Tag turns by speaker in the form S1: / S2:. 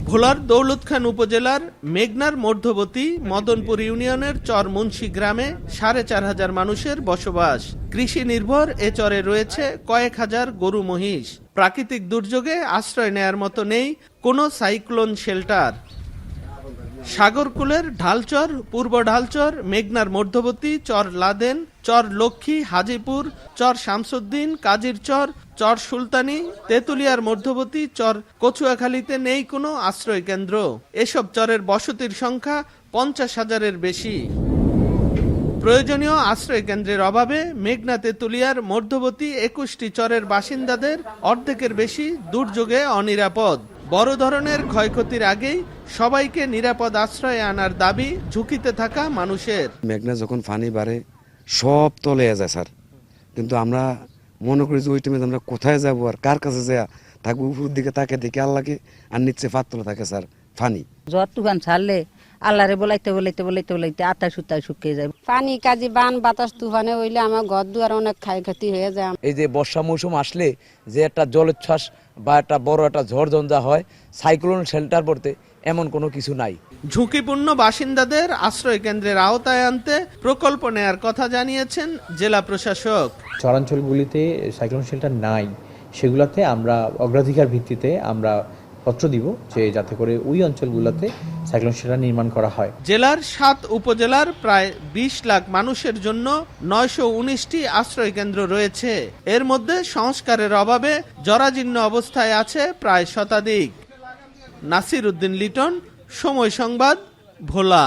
S1: ভোলার দৌলতখান উপজেলার মেঘনার মধ্যবর্তী মদনপুর ইউনিয়নের চর মুন্সি গ্রামে ৪,৫০০ মানুষের বসবাস। কৃষি নির্ভর এ চরে রয়েছে কয়েক হাজার গরু মহিষ। প্রাকৃতিক দুর্যোগে আশ্রয় নেয়ার মতো নেই কোনো সাইক্লোন শেল্টার। সাগরকুলের ঢালচর, পূর্ব ঢালচর, মেঘনার মধ্যবর্তী চর লাদেন, চর লক্ষ্মী, হাজিপুর, চর শামসুদ্দিন, কাজীর চর, চর সুলতানি, তেতুলিয়ার মধ্যবর্তী চর কচুয়াখালীতে নেই কোনো আশ্রয় কেন্দ্র। এসব চরের বসতির সংখ্যা ৫০,০০০-এর বেশি। প্রয়োজনীয় আশ্রয় কেন্দ্রের অভাবে মেঘনা তেতুলিয়ার মধ্যবর্তী ২১টি চরের বাসিন্দাদের অর্ধেকের বেশি দুর্যোগে অনিরাপদ। বড় ধরনের ক্ষয়ক্ষতির আগেই সবাইকে নিরাপদ আশ্রয়ে আনার দাবি ঝুঁকিতে থাকা মানুষের।
S2: মেঘনা যখন পানি বাড়ে সব তলে যায় স্যার, কিন্তু আমরা মনে করি যে ওই টাইমে আমরা কোথায় যাবো আর কার কাছে যাওয়া থাকবো। উপর দিকে তাকে দেখে আল্লাহকে, আর নিচে পাতলে থাকে স্যার পানি।
S3: জ্বর তুফান ছাড়লে আল্লাহরে বলাইতে বলাইতে বলাইতে বলাইতে আত্মা সুতায় শুকিয়ে যায়।
S4: পানি কাজী বান বাতাস তুফানে হইলে আমার ঘর দুয়ার অনেক ক্ষয়ক্ষতি হয়ে যায়।
S5: এই যে বর্ষা মৌসুম আসলে যে একটা জলোচ্ছ্বাস বা একটা বড় একটা ঝড় ঝঞ্ঝা হয়, সাইক্লোন শেল্টার বলতে এমন কোনো কিছু নাই।
S1: ঝুঁকিপূর্ণ বাসিন্দাদের আশ্রয় কেন্দ্রের আওতায় আনতে প্রকল্প নেয়ার কথা জানিয়েছেন জেলা প্রশাসক।
S6: চরাঞ্চলগুলিতে সাইক্লোন শেল্টার নাই, সেগুলোতে আমরা অগ্রাধিকার ভিত্তিতে আমরা পত্র দিব যে যাতে করে ওই অঞ্চলগুলোতে সাইক্লোন শেল্টার নির্মাণ করা হয়।
S1: জেলার ৭ উপজেলার প্রায় ২০ লাখ মানুষের জন্য ৯১৯টি আশ্রয় কেন্দ্র রয়েছে। এর মধ্যে সংস্কারের অভাবে জরাজীর্ণ অবস্থায় আছে প্রায় শতাধিক। নাসির উদ্দিন লিটন, সময় সংবাদ, ভোলা।